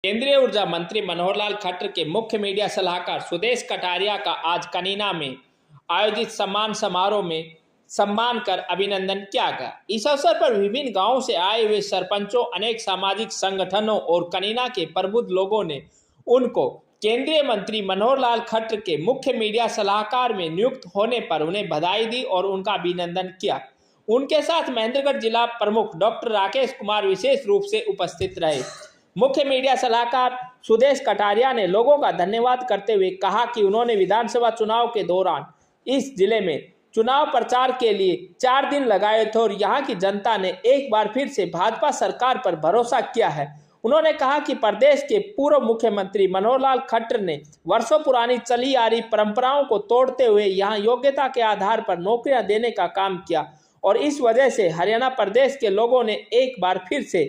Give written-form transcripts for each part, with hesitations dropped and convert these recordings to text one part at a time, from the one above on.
केंद्रीय ऊर्जा मंत्री मनोहर लाल खट्टर के मुख्य मीडिया सलाहकार सुदेश कटारिया का आज कनीना में आयोजित सम्मान समारोह में सम्मान कर अभिनंदन किया गया। इस अवसर पर विभिन्न गांवों से आए हुए सरपंचों, अनेक सामाजिक संगठनों और कनीना के प्रबुद्ध लोगों ने उनको केंद्रीय मंत्री मनोहर लाल खट्टर के मुख्य मीडिया सलाहकार में नियुक्त होने पर उन्हें बधाई दी और उनका अभिनंदन किया। उनके साथ महेंद्रगढ़ जिला प्रमुख डॉक्टर राकेश कुमार विशेष रूप से उपस्थित रहे। मुख्य मीडिया सलाहकार सुदेश कटारिया ने लोगों का धन्यवाद करते हुए कहा कि उन्होंने विधानसभा चुनाव के दौरान इस जिले में चुनाव प्रचार के लिए 4 दिन लगाए थे और यहां की जनता ने एक बार फिर से भाजपा सरकार पर भरोसा किया है। उन्होंने कहा कि प्रदेश के पूर्व मुख्यमंत्री मनोहर लाल खट्टर ने वर्षों पुरानी चली आ रही परंपराओं को तोड़ते हुए यहां योग्यता के आधार पर नौकरियां देने का काम किया और इस वजह से हरियाणा प्रदेश के लोगों ने एक बार फिर से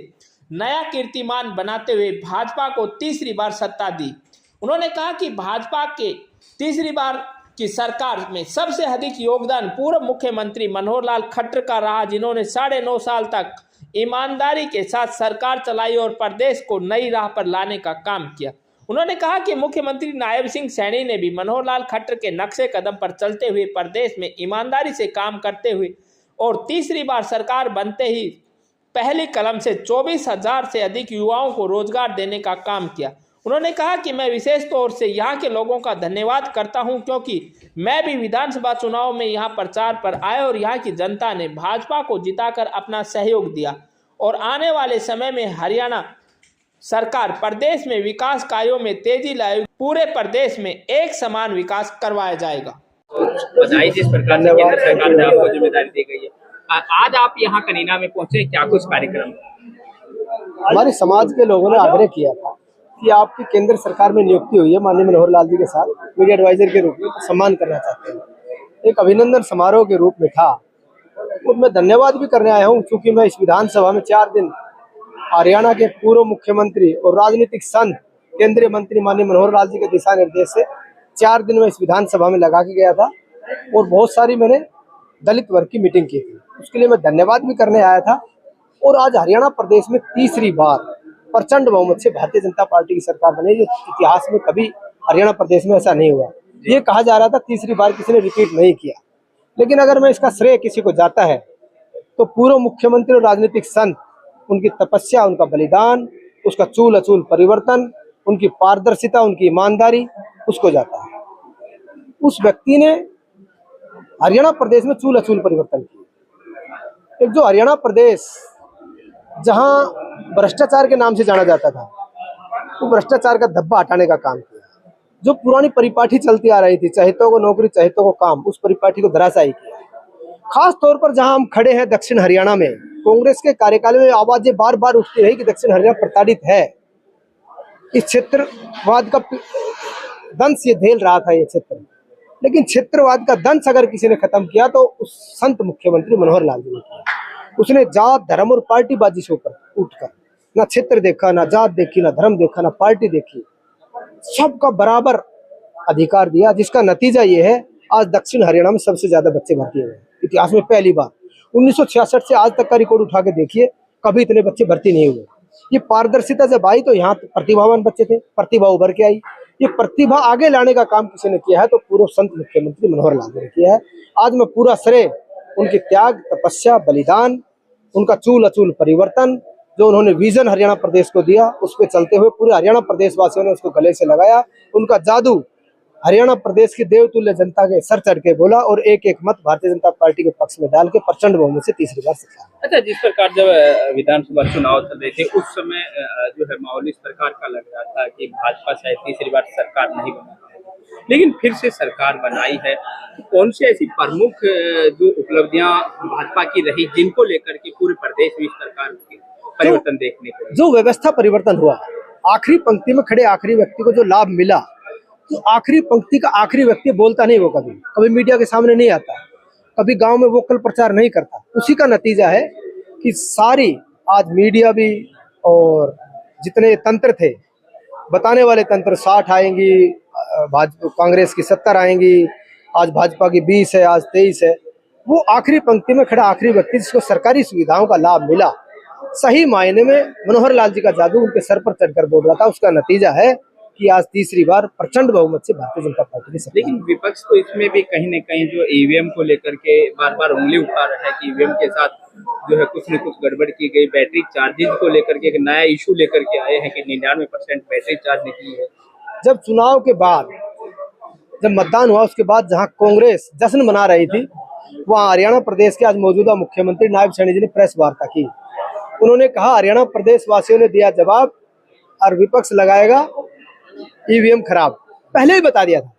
नया कीर्तिमान बनाते हुए भाजपा को तीसरी बार सत्ता दी। उन्होंने कहा कि भाजपा के तीसरी बार की सरकार में सबसे अधिक योगदान पूर्व मुख्यमंत्री मनोहर लाल खट्टर का रहा, जिन्होंने 9.5 साल तक ईमानदारी के साथ सरकार चलाई और प्रदेश को नई राह पर लाने का काम किया। उन्होंने कहा कि मुख्यमंत्री नायब सिंह सैनी ने भी मनोहर लाल खट्टर के नक्शे कदम पर चलते हुए प्रदेश में ईमानदारी से काम करते हुए और तीसरी बार सरकार बनते ही पहली कलम से 24,000 से अधिक युवाओं को रोजगार देने का काम किया। उन्होंने कहा कि मैं विशेष तौर से यहाँ के लोगों का धन्यवाद करता हूँ क्योंकि मैं भी विधानसभा चुनाव में यहाँ प्रचार पर आया और यहाँ की जनता ने भाजपा को जिताकर अपना सहयोग दिया और आने वाले समय में हरियाणा सरकार प्रदेश में विकास कार्यों में तेजी लाए, पूरे प्रदेश में एक समान विकास करवाया जाएगा। बधाई जिस प्रकार से केंद्र सरकार ने आपको जिम्मेदारी दी गई है। आज आप यहाँ कनीना में पहुंचे, क्या कुछ कार्यक्रम? हमारे समाज के लोगों ने आग्रह किया था कि आपकी केंद्र सरकार में नियुक्ति हुई है, माननीय मनोहर लाल जी के साथ मीडिया एडवाइजर के रूप में सम्मान करना चाहते हैं। एक अभिनंदन समारोह के रूप में था और मैं धन्यवाद भी करने आया हूँ क्योंकि मैं इस विधानसभा में 4 दिन हरियाणा के पूर्व मुख्यमंत्री और राजनीतिक संत केंद्रीय मंत्री माननीय मनोहर लाल जी के दिशा निर्देश से 4 दिन में इस विधानसभा में लगा के गया था और बहुत सारी मैंने दलित वर्ग की मीटिंग की थी। उसके लिए मैं धन्यवाद भी करने आया था। और आज हरियाणा प्रदेश में तीसरी बार प्रचंड बहुमत से भारतीय जनता पार्टी की सरकार बनी, जो इतिहास में कभी हरियाणा प्रदेश में ऐसा नहीं हुआ। ये कहा जा रहा था तीसरी बार किसी ने रिपीट नहीं किया, लेकिन अगर मैं इसका श्रेय किसी को जाता है तो पूर्व मुख्यमंत्री और राजनीतिक संत, उनकी तपस्या, उनका बलिदान, उसका चूल अचूल परिवर्तन, उनकी पारदर्शिता, उनकी ईमानदारी, उसको जाता है। उस व्यक्ति ने हरियाणा प्रदेश में चूल अचूल परिवर्तन किया। एक जो हरियाणा प्रदेश जहां भ्रष्टाचार के नाम से जाना जाता था, वो भ्रष्टाचार का धब्बा हटाने का काम किया। जो पुरानी परिपाटी चलती आ रही थी, चहेतों को नौकरी चहेतों को काम, उस परिपाटी को धराशायी किया। खास तौर पर जहां हम खड़े हैं दक्षिण हरियाणा में, कांग्रेस के कार्यकाल में आवाजें बार बार उठती रही कि दक्षिण हरियाणा प्रताड़ित है, इस क्षेत्रवाद का दंश ये झेल रहा था ये क्षेत्र। लेकिन क्षेत्रवाद का दंश अगर किसी ने खत्म किया तो उस संत मुख्यमंत्री मनोहर लाल जी ने किया। उसने जात, धर्म और पार्टीबाजी से ऊपर उठकर ना क्षेत्र देखा, ना जात देखी, ना धर्म देखा, ना पार्टी देखी, सबका बराबर अधिकार दिया, जिसका नतीजा ये है आज दक्षिण हरियाणा में सबसे ज्यादा बच्चे भर्ती हुए हैं। इतिहास में पहली बार 1966 से आज तक का रिकॉर्ड उठा के देखिए, कभी इतने बच्चे भर्ती नहीं हुए। ये पारदर्शिता जब आई तो यहाँ प्रतिभावान बच्चे थे, प्रतिभा उभर के आई। ये प्रतिभा आगे लाने का काम किसी ने किया है तो पूर्व संत मुख्यमंत्री मनोहर लाल ने किया है। आज मैं पूरा श्रेय उनके त्याग, तपस्या, बलिदान, उनका चूल अचूल परिवर्तन, जो उन्होंने विजन हरियाणा प्रदेश को दिया, उस पर चलते हुए पूरे हरियाणा प्रदेश वासियों ने उसको गले से लगाया। उनका जादू हरियाणा प्रदेश की देवतुल्य जनता के सर चढ़ के बोला और एक एक मत भारतीय जनता पार्टी के पक्ष में डाल के प्रचंड बहुमत से तीसरी बार सरकार। अच्छा, जिस प्रकार जब विधानसभा चुनाव चल रहे थे उस समय जो है माहौल इस प्रकार का लग रहा था कि भाजपा शायद तीसरी बार सरकार नहीं बना, लेकिन फिर से सरकार बनाई है। कौन सी ऐसी प्रमुख जो उपलब्धियां भाजपा की रही जिनको लेकर के पूरे प्रदेश में इस प्रकार परिवर्तन देखने को? जो व्यवस्था परिवर्तन हुआ, आखिरी पंक्ति में खड़े आखिरी व्यक्ति को जो लाभ मिला, तो आखिरी पंक्ति का आखिरी व्यक्ति बोलता नहीं, वो कभी मीडिया के सामने नहीं आता, कभी गांव में वोकल प्रचार नहीं करता। उसी का नतीजा है कि सारी आज मीडिया भी और जितने तंत्र थे, बताने वाले तंत्र 60 आएंगी, कांग्रेस की 70 आएंगी, आज भाजपा की 20 है, आज 23 है, वो आखिरी पंक्ति में खड़ा आखिरी व्यक्ति जिसको सरकारी सुविधाओं का लाभ मिला, सही मायने में मनोहर लाल जी का जादू उनके सर पर चढ़कर बोल रहा था। उसका नतीजा है कि आज तीसरी बार प्रचंड बहुमत से भारतीय जनता पार्टी की सरकार। लेकिन विपक्ष तो इसमें भी कहीं न कहीं जो ईवीएम को लेकर के बार बार उंगली उठा रहा है कि ईवीएम के साथ जो है कुछ न कुछ गड़बड़ की गई। बैटरी चार्जेज को लेकर के एक नया इशू लेकर के आए हैं कि 99% बैटरी चार्ज निकली है। जब चुनाव के बाद, जब मतदान हुआ उसके बाद जहां कांग्रेस जश्न मना रही थी, वहां हरियाणा प्रदेश के आज मौजूदा मुख्यमंत्री नायब सैनी जी ने प्रेस वार्ता की। उन्होंने कहा हरियाणा प्रदेश वासियों ने दिया जवाब और विपक्ष लगाएगा ईवीएम खराब। पहले ही बता दिया था,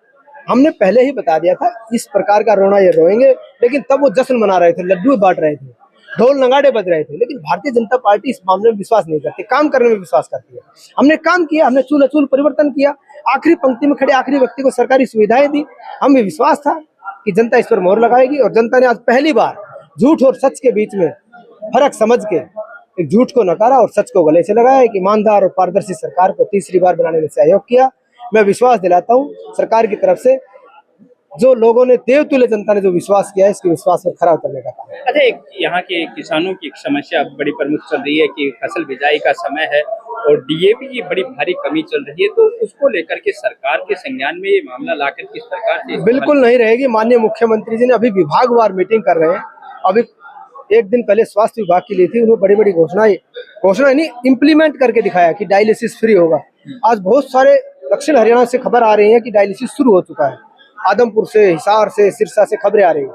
हमने पहले ही बता दिया था इस प्रकार का रोना ये रोएंगे। लेकिन तब वो जश्न मना रहे थे, लड्डू बांट रहे थे, ढोल नगाड़े बज रहे थे। लेकिन भारतीय जनता पार्टी इस मामले में विश्वास नहीं करती, काम करने में विश्वास करती है। हमने काम किया, हमने चूल अचूल परिवर्तन किया, आखिरी पंक्ति में खड़े आखिरी व्यक्ति को सरकारी सुविधाएं दी। हमें विश्वास था कि जनता इस पर मोहर लगाएगी और जनता ने आज पहली बार झूठ और सच के बीच में फर्क समझ के एक झूठ को नकारा और सच को गले से लगाया। एक ईमानदार और पारदर्शी सरकार को तीसरी बार बनाने में सहयोग किया। मैं विश्वास दिलाता हूं सरकार की तरफ से जो लोगों ने देवतुल्य जनता ने जो विश्वास किया है, इसके विश्वास पर खरा उतरने का काम है। अच्छा, एक यहाँ के किसानों की एक समस्या बड़ी प्रमुख चल रही है कि फसल बिजाई का समय है और डीएपी की बड़ी भारी कमी चल रही है, तो उसको लेकर के सरकार के संज्ञान में ये मामला लाकर किस प्रकार से? बिल्कुल नहीं रहेगी। माननीय मुख्यमंत्री जी ने अभी विभागवार मीटिंग कर रहे हैं। अभी एक दिन पहले स्वास्थ्य विभाग की ली थी, उन्होंने बड़ी बड़ी घोषणा नहीं इम्प्लीमेंट करके दिखाया कि डायलिसिस फ्री होगा। आज बहुत सारे दक्षिण हरियाणा से खबर आ रही है कि डायलिसिस शुरू हो चुका है। आदमपुर से, हिसार से, सिरसा से खबरें आ रही है।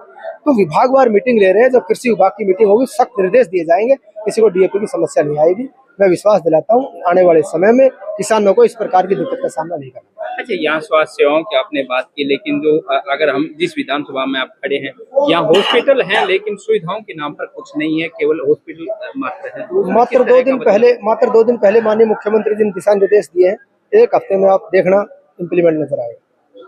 तो विभागवार मीटिंग ले रहे हैं। जब कृषि विभाग की मीटिंग होगी सख्त निर्देश दिए जाएंगे, किसी को डीएपी की समस्या नहीं आएगी। मैं विश्वास दिलाता हूँ आने वाले समय में किसानों को इस प्रकार की दिक्कत का सामना नहीं करना। अच्छा, यहाँ स्वास्थ्य सेवाओं की आपने बात की, लेकिन जो अगर हम जिस विधानसभा में आप खड़े हैं, यहाँ हॉस्पिटल हैं लेकिन सुविधाओं के नाम पर कुछ नहीं है, केवल हॉस्पिटल मात्र है। तो मात्र दो दिन पहले माननीय मुख्यमंत्री जी ने दिशा निर्देश दिए हैं। एक हफ्ते में आप देखना इम्प्लीमेंट नजर आएगा।